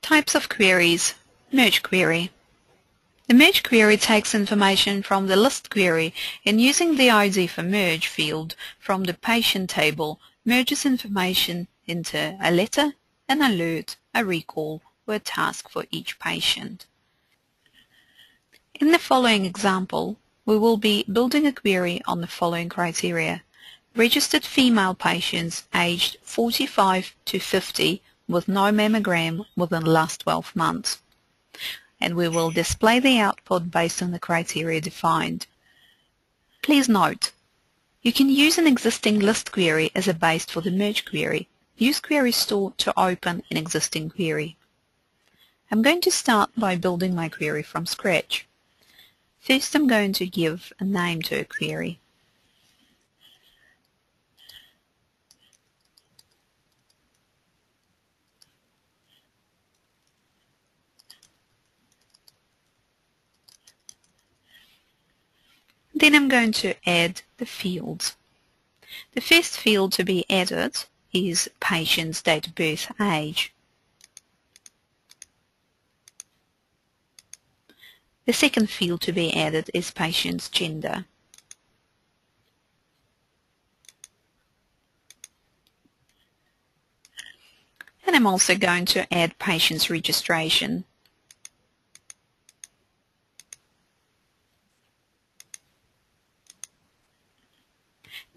Types of queries. Merge query. The merge query takes information from the list query and using the ID for merge field from the patient table merges information into a letter, an alert, a recall, or a task for each patient. In the following example, we will be building a query on the following criteria. Registered female patients aged 45 to 50 with no mammogram within the last 12 months. And we will display the output based on the criteria defined. Please note, you can use an existing list query as a base for the merge query. Use Query Store to open an existing query. I'm going to start by building my query from scratch. First, I'm going to give a name to a query. Then I'm going to add the fields. The first field to be added is patient's date of birth, age. The second field to be added is patient's gender. And I'm also going to add patient's registration.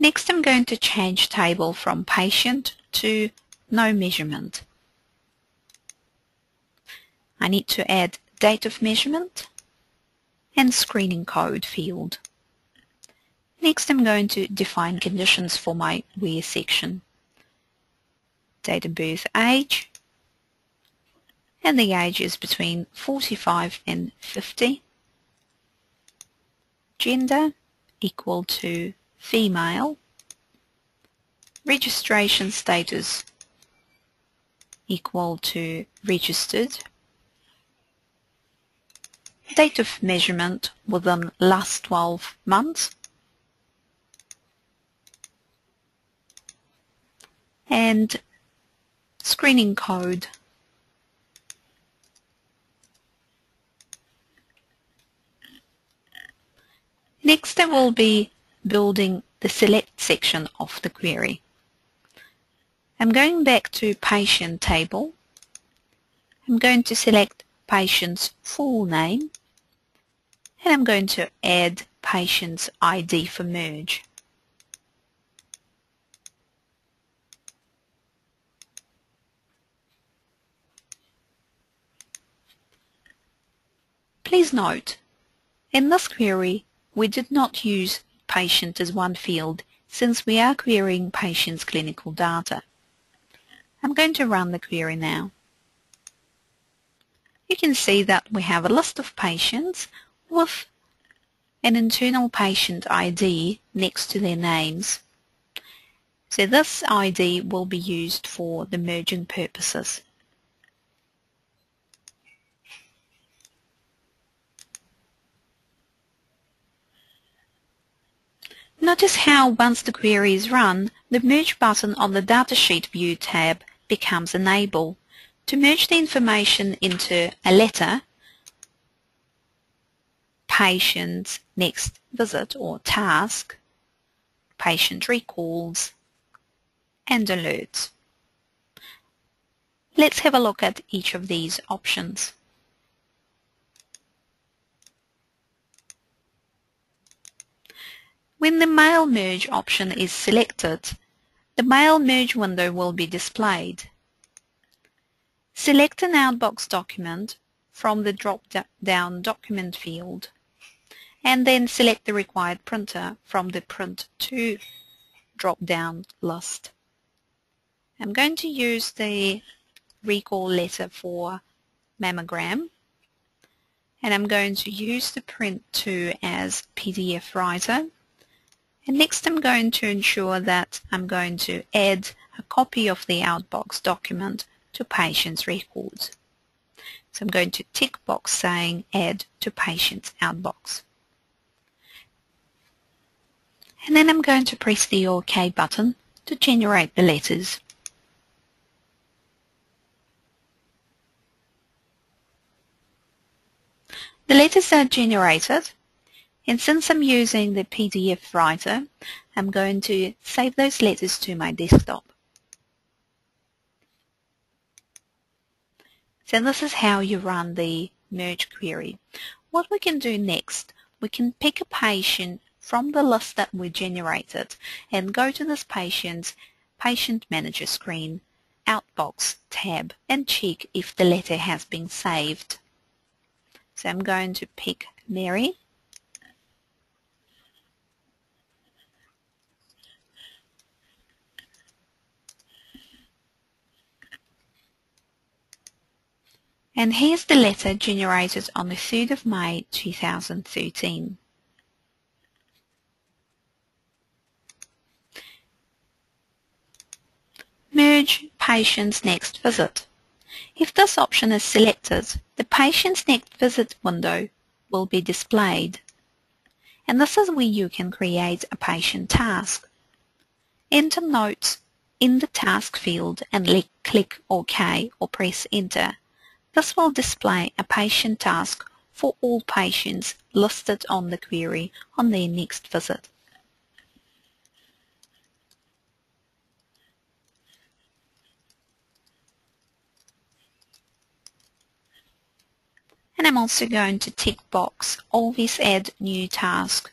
Next, I'm going to change table from patient to no measurement. I need to add date of measurement and screening code field. Next, I'm going to define conditions for my where section. Date of birth, age, and the age is between 45 and 50. Gender equal to female. Registration status equal to registered. Date of measurement within last 12 months. And screening code. Next, I will be building the select section of the query. I'm going back to patient table. I'm going to select patient's full name and I'm going to add patient's ID for merge. Please note, in this query we did not use patient as one field since we are querying patient's clinical data. I'm going to run the query now. You can see that we have a list of patients with an internal patient ID next to their names. So this ID will be used for the merging purposes. Notice how once the query is run, the Merge button on the Datasheet View tab becomes enabled. To merge the information into a letter, patient next visit or task, patient recalls, and alerts. Let's have a look at each of these options. When the Mail Merge option is selected, the Mail Merge window will be displayed. Select an outbox document from the drop-down document field and then select the required printer from the Print To drop-down list. I'm going to use the recall letter for mammogram and I'm going to use the Print To as PDF writer. And next I'm going to ensure that I'm going to add a copy of the outbox document to patient's records. So I'm going to tick box saying add to patient's outbox. And then I'm going to press the OK button to generate the letters. The letters are generated, and since I'm using the PDF writer, I'm going to save those letters to my desktop. So this is how you run the merge query. What we can do next, we can pick a patient from the list that we generated and go to this patient's Patient Manager screen, Outbox tab, and check if the letter has been saved. So I'm going to pick Mary. And here's the letter generated on the 3rd of May 2013. Merge Patient's Next Visit. If this option is selected, the Patient's Next Visit window will be displayed. And this is where you can create a patient task. Enter notes in the task field and click OK or press Enter. This will display a patient task for all patients listed on the query on their next visit. And I'm also going to tick box Always Add New Task.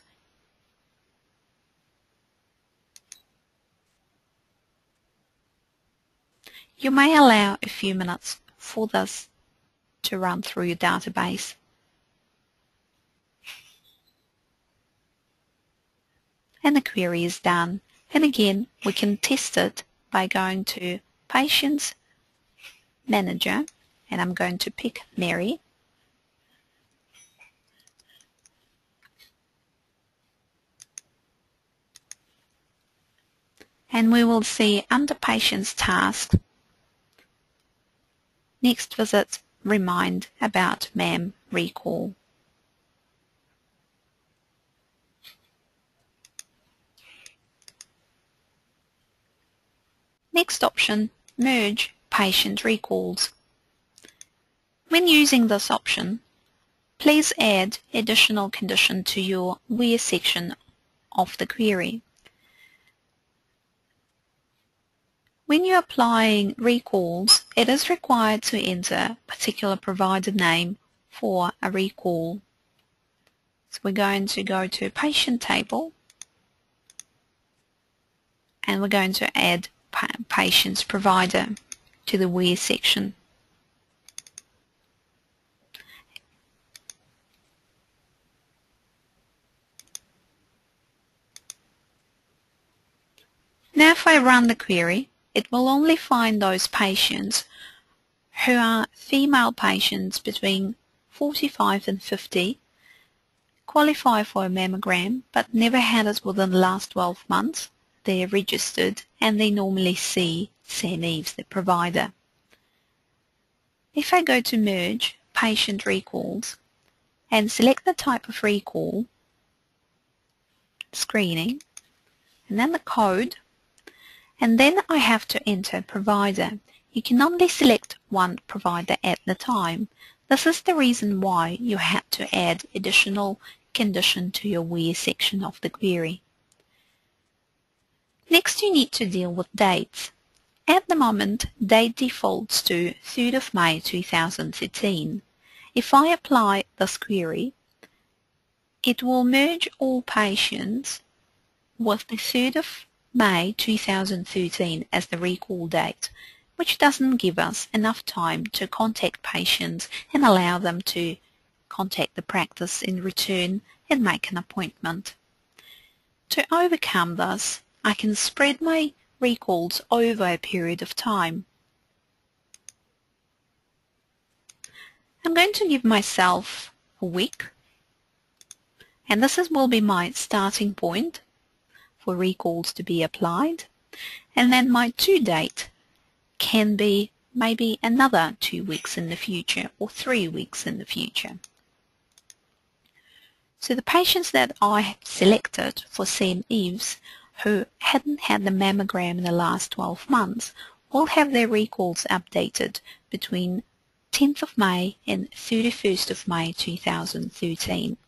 You may allow a few minutes for this to run through your database. And the query is done. And again, we can test it by going to Patients Manager, and I'm going to pick Mary. And we will see under Patients Task, Next Visit, Remind about MAM Recall. Next option, Merge Patient Recalls. When using this option, please add additional condition to your Where section of the query. When you're applying recalls, it is required to enter a particular provider name for a recall. So we're going to go to Patient Table, and we're going to add Patient's Provider to the Where section. Now if I run the query, it will only find those patients who are female patients between 45 and 50, qualify for a mammogram but never had it within the last 12 months. They're registered and they normally see St. Eve's, the provider. If I go to Merge Patient Recalls and select the type of recall, Screening, and then the code, and then I have to enter provider. You can only select one provider at the time. This is the reason why you had to add additional condition to your Where section of the query. Next, you need to deal with dates. At the moment, date defaults to 3rd of May 2013. If I apply this query, it will merge all patients with the 3rd of May 2013 as the recall date, which doesn't give us enough time to contact patients and allow them to contact the practice in return and make an appointment. To overcome this, I can spread my recalls over a period of time. I'm going to give myself a week, and this will be my starting point for recalls to be applied, and then my due date can be maybe another 2 weeks in the future or 3 weeks in the future. So the patients that I have selected for St. Eve's who hadn't had the mammogram in the last 12 months will have their recalls updated between 10th of May and 31st of May 2013.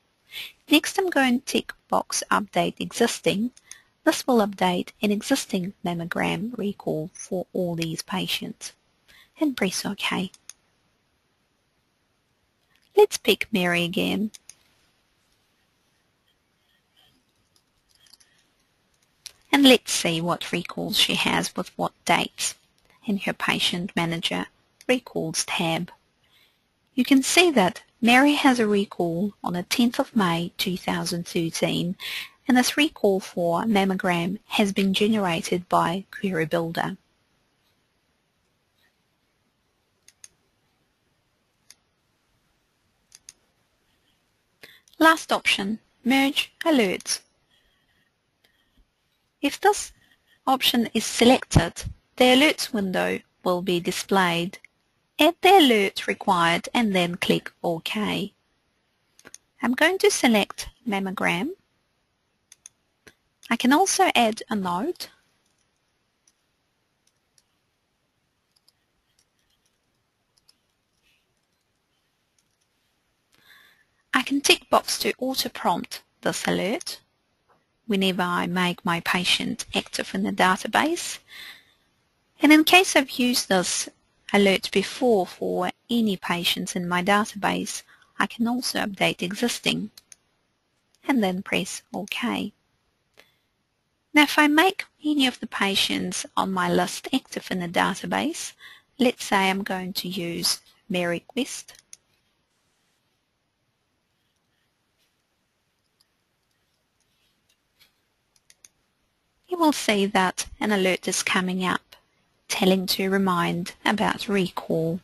Next I'm going to tick box Update Existing. This will update an existing mammogram record for all these patients. And press OK. Let's pick Mary again. And let's see what records she has with what dates in her Patient Manager Records tab. You can see that Mary has a recall on the 10th of May 2013, and this recall for mammogram has been generated by Query Builder. Last option, Merge Alerts. If this option is selected, the Alerts window will be displayed. Add the alert required and then click OK. I'm going to select mammogram. I can also add a note. I can tick box to auto-prompt this alert whenever I make my patient active in the database. And in case I've used this alert before for any patients in my database, I can also update existing and then press OK. Now if I make any of the patients on my list active in the database, let's say I'm going to use Mary Quest. You will see that an alert is coming up telling to remind about recall.